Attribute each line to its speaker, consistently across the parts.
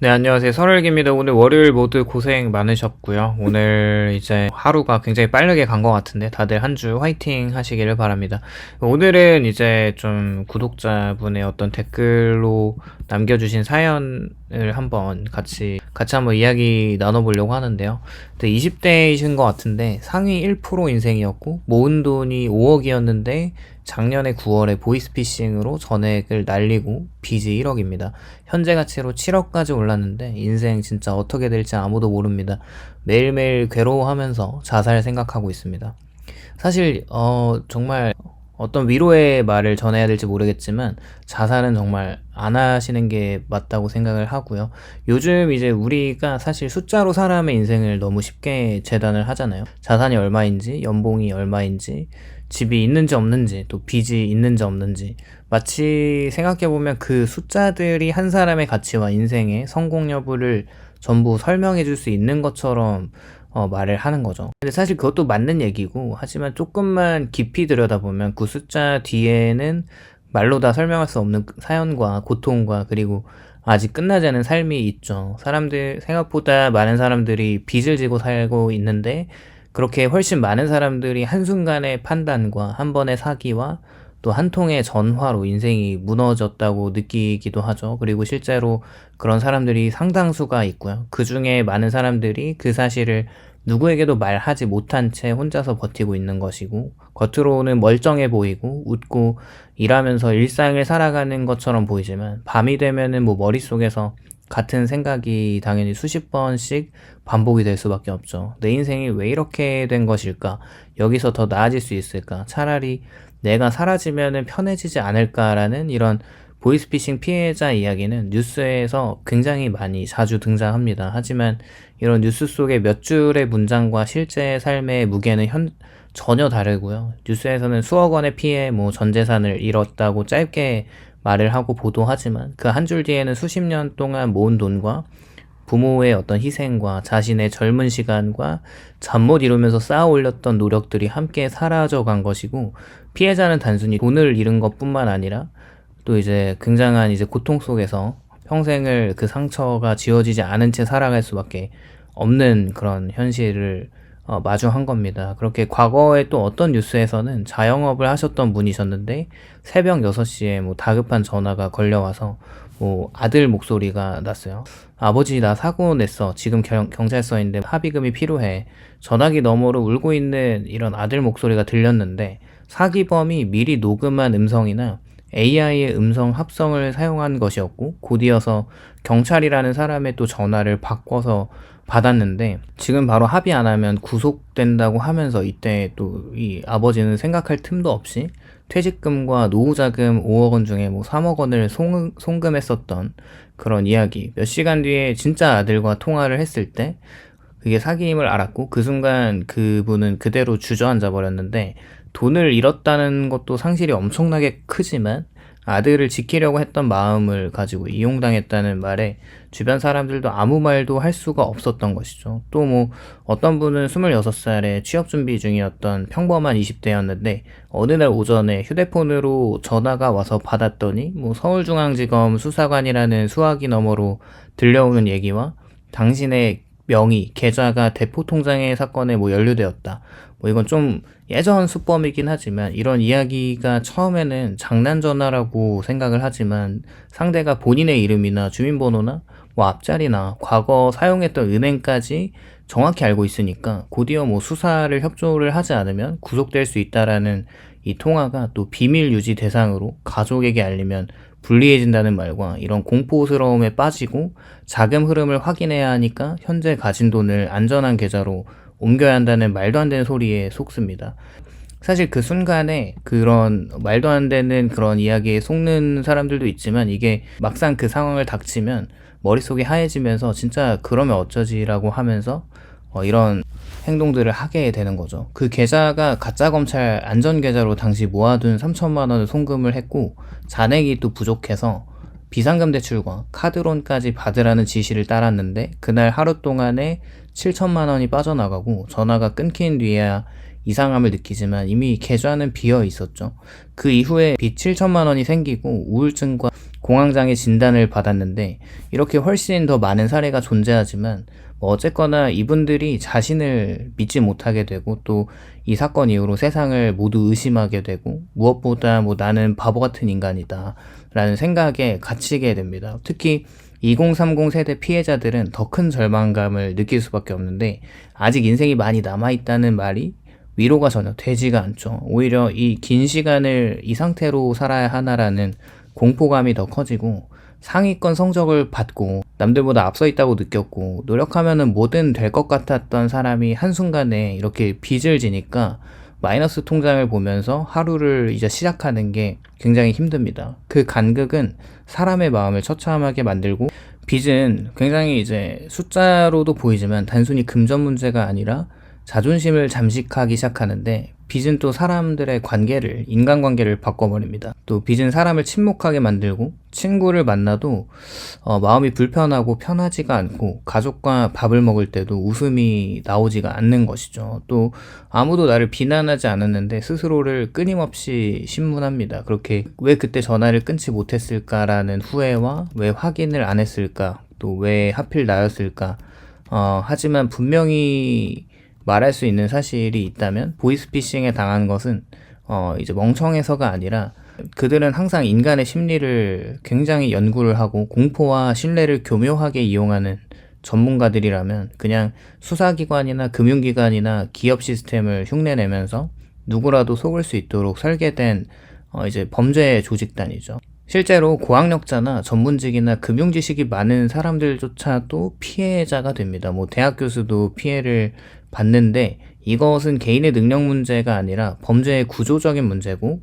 Speaker 1: 네, 안녕하세요. 설월기입니다. 오늘 월요일 모두 고생 많으셨고요. 오늘 이제 하루가 굉장히 빠르게 간 것 같은데 다들 한 주 화이팅 하시기를 바랍니다. 오늘은 이제 좀 구독자분의 어떤 댓글로 남겨주신 사연을 한번 같이 한번 이야기 나눠보려고 하는데요. 20대이신 것 같은데 상위 1% 인생이었고 모은 돈이 5억이었는데 작년에 9월에 보이스피싱으로 전액을 날리고 빚이 1억입니다. 현재 가치로 7억까지 올랐는데 인생 진짜 어떻게 될지 아무도 모릅니다. 매일매일 괴로워하면서 자살 생각하고 있습니다. 사실 정말 어떤 위로의 말을 전해야 될지 모르겠지만 자살은 정말 안 하시는 게 맞다고 생각을 하고요. 요즘 이제 우리가 사실 숫자로 사람의 인생을 너무 쉽게 재단을 하잖아요. 자산이 얼마인지, 연봉이 얼마인지, 집이 있는지 없는지, 또 빚이 있는지 없는지, 마치 생각해보면 그 숫자들이 한 사람의 가치와 인생의 성공 여부를 전부 설명해 줄 수 있는 것처럼 말을 하는 거죠. 근데 사실 그것도 맞는 얘기고, 하지만 조금만 깊이 들여다보면 그 숫자 뒤에는 말로 다 설명할 수 없는 사연과 고통과 그리고 아직 끝나지 않은 삶이 있죠. 생각보다 많은 사람들이 빚을 지고 살고 있는데, 그렇게 훨씬 많은 사람들이 한순간의 판단과 한 번의 사기와 또 한 통의 전화로 인생이 무너졌다고 느끼기도 하죠. 그리고 실제로 그런 사람들이 상당수가 있고요. 그 중에 많은 사람들이 그 사실을 누구에게도 말하지 못한 채 혼자서 버티고 있는 것이고, 겉으로는 멀쩡해 보이고 웃고 일하면서 일상을 살아가는 것처럼 보이지만 밤이 되면은 뭐 머릿속에서 같은 생각이 당연히 수십 번씩 반복이 될 수밖에 없죠. 내 인생이 왜 이렇게 된 것일까? 여기서 더 나아질 수 있을까? 차라리 내가 사라지면은 편해지지 않을까라는 이런 보이스피싱 피해자 이야기는 뉴스에서 굉장히 많이 자주 등장합니다. 하지만 이런 뉴스 속의 몇 줄의 문장과 실제 삶의 무게는 전혀 다르고요. 뉴스에서는 수억 원의 피해, 전 재산을 잃었다고 짧게 말을 하고 보도하지만 그 한 줄 뒤에는 수십 년 동안 모은 돈과 부모의 어떤 희생과 자신의 젊은 시간과 잠 못 이루면서 쌓아 올렸던 노력들이 함께 사라져 간 것이고, 피해자는 단순히 돈을 잃은 것뿐만 아니라 또 이제 굉장한 이제 고통 속에서 평생을 그 상처가 지워지지 않은 채 살아갈 수밖에 없는 그런 현실을 마주한 겁니다. 그렇게 과거에 또 어떤 뉴스에서는 자영업을 하셨던 분이셨는데 새벽 6시에 다급한 전화가 걸려와서 아들 목소리가 났어요. 아버지, 나 사고 냈어. 지금 경찰서인데 합의금이 필요해. 전화기 너머로 울고 있는 이런 아들 목소리가 들렸는데 사기범이 미리 녹음한 음성이나 AI의 음성 합성을 사용한 것이었고, 곧이어서 경찰이라는 사람의 또 전화를 바꿔서 받았는데 지금 바로 합의 안 하면 구속된다고 하면서 이때 또 이 아버지는 생각할 틈도 없이 퇴직금과 노후자금 5억 원 중에 3억 원을 송금했었던 그런 이야기. 몇 시간 뒤에 진짜 아들과 통화를 했을 때 그게 사기임을 알았고, 그 순간 그분은 그대로 주저앉아 버렸는데, 돈을 잃었다는 것도 상실이 엄청나게 크지만 아들을 지키려고 했던 마음을 가지고 이용당했다는 말에 주변 사람들도 아무 말도 할 수가 없었던 것이죠. 또 어떤 분은 26살에 취업 준비 중이었던 평범한 20대였는데 어느 날 오전에 휴대폰으로 전화가 와서 받았더니 서울중앙지검 수사관이라는 수화기 너머로 들려오는 얘기와 당신의 명의, 계좌가 대포통장의 사건에 연루되었다. 이건 좀 예전 수법이긴 하지만 이런 이야기가 처음에는 장난 전화라고 생각을 하지만 상대가 본인의 이름이나 주민번호나 앞자리나 과거 사용했던 은행까지 정확히 알고 있으니까 곧이어 수사를 협조를 하지 않으면 구속될 수 있다라는 이 통화가 또 비밀 유지 대상으로 가족에게 알리면 불리해진다는 말과 이런 공포스러움에 빠지고 자금 흐름을 확인해야 하니까 현재 가진 돈을 안전한 계좌로 옮겨야 한다는 말도 안 되는 소리에 속습니다. 사실 그 순간에 그런 말도 안 되는 그런 이야기에 속는 사람들도 있지만 이게 막상 그 상황을 닥치면 머릿속이 하얘지면서 진짜 그러면 어쩌지라고 하면서 이런 행동들을 하게 되는 거죠. 그 계좌가 가짜검찰 안전계좌로 당시 모아둔 3천만 원을 송금을 했고 잔액이 또 부족해서 비상금 대출과 카드론까지 받으라는 지시를 따랐는데 그날 하루 동안에 7천만 원이 빠져나가고 전화가 끊긴 뒤에야 이상함을 느끼지만 이미 계좌는 비어 있었죠. 그 이후에 빚 7천만 원이 생기고 우울증과 공황장애 진단을 받았는데 이렇게 훨씬 더 많은 사례가 존재하지만 뭐 어쨌거나 이분들이 자신을 믿지 못하게 되고 또 이 사건 이후로 세상을 모두 의심하게 되고 무엇보다 뭐 나는 바보 같은 인간이다 라는 생각에 갇히게 됩니다. 특히 2030 세대 피해자들은 더 큰 절망감을 느낄 수밖에 없는데 아직 인생이 많이 남아있다는 말이 위로가 전혀 되지가 않죠. 오히려 이 긴 시간을 이 상태로 살아야 하나라는 공포감이 더 커지고 상위권 성적을 받고 남들보다 앞서 있다고 느꼈고 노력하면은 뭐든 될 것 같았던 사람이 한순간에 이렇게 빚을 지니까 마이너스 통장을 보면서 하루를 이제 시작하는 게 굉장히 힘듭니다. 그 간극은 사람의 마음을 처참하게 만들고 빚은 굉장히 이제 숫자로도 보이지만 단순히 금전 문제가 아니라 자존심을 잠식하기 시작하는데 빚은 또 사람들의 관계를, 인간관계를 바꿔버립니다. 또 빚은 사람을 침묵하게 만들고 친구를 만나도 마음이 불편하고 편하지가 않고 가족과 밥을 먹을 때도 웃음이 나오지가 않는 것이죠. 또 아무도 나를 비난하지 않았는데 스스로를 끊임없이 신문합니다. 그렇게 왜 그때 전화를 끊지 못했을까라는 후회와 왜 확인을 안 했을까, 또 왜 하필 나였을까. 하지만 분명히 말할 수 있는 사실이 있다면 보이스피싱에 당한 것은 이제 멍청해서가 아니라 그들은 항상 인간의 심리를 굉장히 연구를 하고 공포와 신뢰를 교묘하게 이용하는 전문가들이라면 그냥 수사기관이나 금융기관이나 기업 시스템을 흉내내면서 누구라도 속을 수 있도록 설계된 이제 범죄 조직단이죠. 실제로 고학력자나 전문직이나 금융지식이 많은 사람들조차도 피해자가 됩니다. 뭐 대학 교수도 피해를 받는데 이것은 개인의 능력 문제가 아니라 범죄의 구조적인 문제고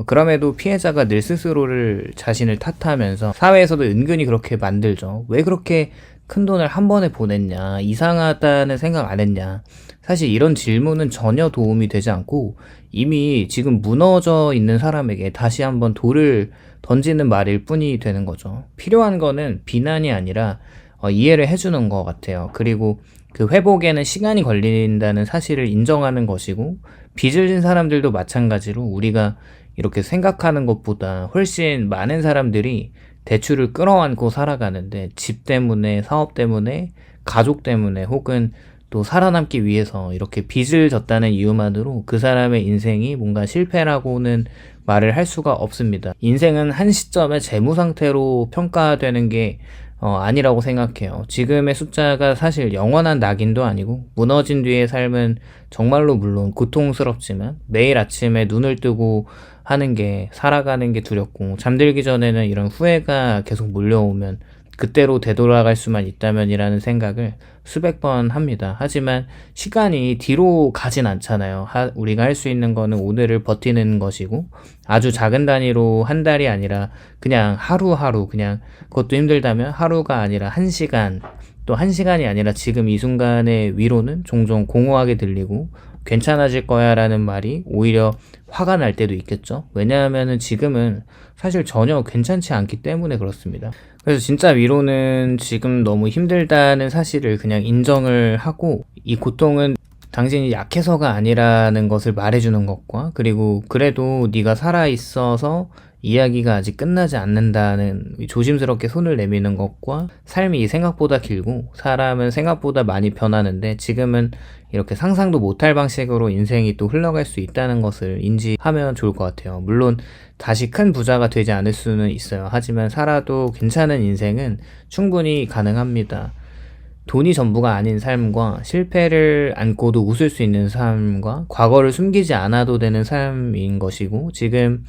Speaker 1: 그럼에도 피해자가 늘 스스로를 자신을 탓하면서 사회에서도 은근히 그렇게 만들죠. 왜 그렇게 큰 돈을 한 번에 보냈냐, 이상하다는 생각 안 했냐. 사실 이런 질문은 전혀 도움이 되지 않고 이미 지금 무너져 있는 사람에게 다시 한번 돌을 던지는 말일 뿐이 되는 거죠. 필요한 거는 비난이 아니라 이해를 해주는 것 같아요. 그리고 그 회복에는 시간이 걸린다는 사실을 인정하는 것이고 빚을 진 사람들도 마찬가지로 우리가 이렇게 생각하는 것보다 훨씬 많은 사람들이 대출을 끌어안고 살아가는데 집 때문에, 사업 때문에, 가족 때문에 혹은 또 살아남기 위해서 이렇게 빚을 졌다는 이유만으로 그 사람의 인생이 뭔가 실패라고는 말을 할 수가 없습니다. 인생은 한 시점에 재무 상태로 평가되는 게 아니라고 생각해요. 지금의 숫자가 사실 영원한 낙인도 아니고 무너진 뒤의 삶은 정말로 물론 고통스럽지만 매일 아침에 눈을 뜨고 하는 게 살아가는 게 두렵고 잠들기 전에는 이런 후회가 계속 몰려오면 그때로 되돌아갈 수만 있다면이라는 생각을 수백 번 합니다. 하지만 시간이 뒤로 가진 않잖아요. 우리가 할 수 있는 거는 오늘을 버티는 것이고 아주 작은 단위로 한 달이 아니라 그냥 하루하루 그냥 그것도 힘들다면 하루가 아니라 1시간 또 1시간이 아니라 지금 이 순간의 위로는 종종 공허하게 들리고 괜찮아질 거야 라는 말이 오히려 화가 날 때도 있겠죠. 왜냐하면은 지금은 사실 전혀 괜찮지 않기 때문에 그렇습니다. 그래서 진짜 위로는 지금 너무 힘들다는 사실을 그냥 인정을 하고 이 고통은 당신이 약해서가 아니라는 것을 말해주는 것과 그리고 그래도 네가 살아있어서 이야기가 아직 끝나지 않는다는 조심스럽게 손을 내미는 것과 삶이 생각보다 길고 사람은 생각보다 많이 변하는데 지금은 이렇게 상상도 못할 방식으로 인생이 또 흘러갈 수 있다는 것을 인지하면 좋을 것 같아요. 물론 다시 큰 부자가 되지 않을 수는 있어요. 하지만 살아도 괜찮은 인생은 충분히 가능합니다. 돈이 전부가 아닌 삶과 실패를 안고도 웃을 수 있는 삶과 과거를 숨기지 않아도 되는 삶인 것이고 지금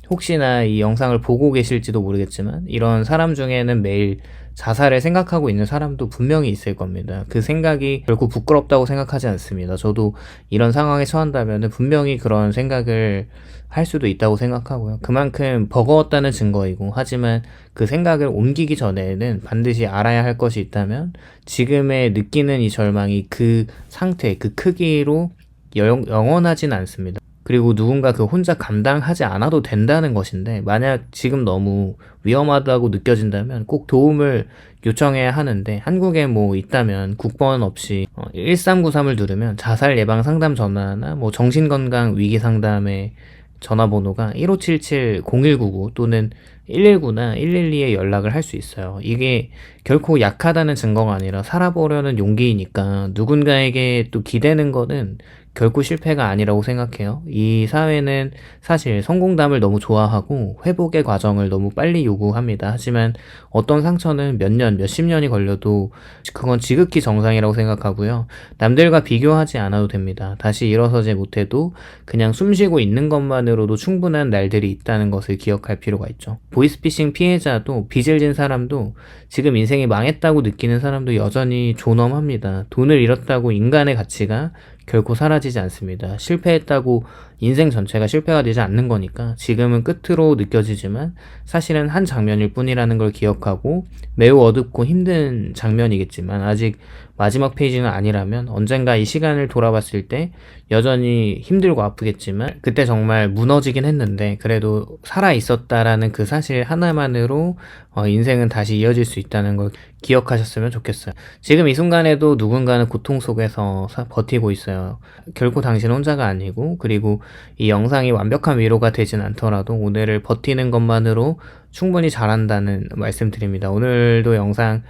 Speaker 1: 혹시나 이 영상을 보고 계실지도 모르겠지만 이런 사람 중에는 매일 자살을 생각하고 있는 사람도 분명히 있을 겁니다. 그 생각이 결코 부끄럽다고 생각하지 않습니다. 저도 이런 상황에 처한다면 분명히 그런 생각을 할 수도 있다고 생각하고요. 그만큼 버거웠다는 증거이고 하지만 그 생각을 옮기기 전에는 반드시 알아야 할 것이 있다면 지금의 느끼는 이 절망이 그 상태, 그 크기로 영원하진 않습니다. 그리고 누군가 그 혼자 감당하지 않아도 된다는 것인데 만약 지금 너무 위험하다고 느껴진다면 꼭 도움을 요청해야 하는데 한국에 뭐 있다면 국번 없이 1393을 누르면 자살 예방 상담 전화나 뭐 정신건강 위기 상담에 전화번호가 1577-0199 또는 119나 112에 연락을 할 수 있어요. 이게 결코 약하다는 증거가 아니라 살아보려는 용기이니까 누군가에게 또 기대는 거는 결코 실패가 아니라고 생각해요. 이 사회는 사실 성공담을 너무 좋아하고 회복의 과정을 너무 빨리 요구합니다. 하지만 어떤 상처는 몇 년, 몇십 년이 걸려도 그건 지극히 정상이라고 생각하고요. 남들과 비교하지 않아도 됩니다. 다시 일어서지 못해도 그냥 숨쉬고 있는 것만으로도 충분한 날들이 있다는 것을 기억할 필요가 있죠. 보이스피싱 피해자도 빚을 진 사람도 지금 인생이 망했다고 느끼는 사람도 여전히 존엄합니다. 돈을 잃었다고 인간의 가치가 결코 사라지지 않습니다. 실패했다고 인생 전체가 실패가 되지 않는 거니까 지금은 끝으로 느껴지지만 사실은 한 장면일 뿐이라는 걸 기억하고 매우 어둡고 힘든 장면이겠지만 아직 마지막 페이지는 아니라면 언젠가 이 시간을 돌아봤을 때 여전히 힘들고 아프겠지만 그때 정말 무너지긴 했는데 그래도 살아 있었다라는 그 사실 하나만으로 인생은 다시 이어질 수 있다는 걸 기억하셨으면 좋겠어요. 지금 이 순간에도 누군가는 고통 속에서 버티고 있어요. 결코 당신 혼자가 아니고 그리고 이 영상이 완벽한 위로가 되진 않더라도 오늘을 버티는 것만으로 충분히 잘한다는 말씀드립니다. 오늘도 영상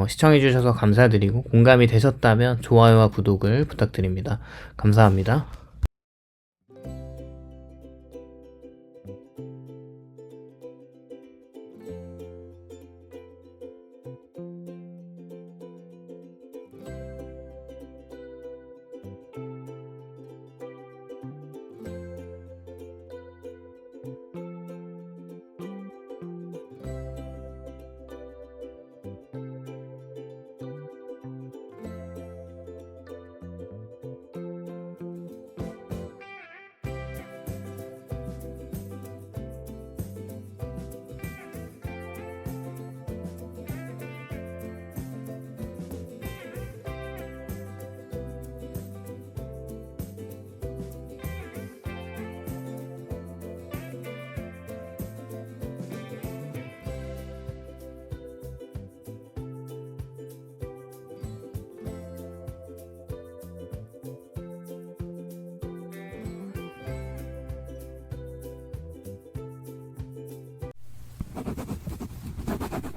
Speaker 1: 시청해주셔서 감사드리고 공감이 되셨다면 좋아요와 구독을 부탁드립니다. 감사합니다.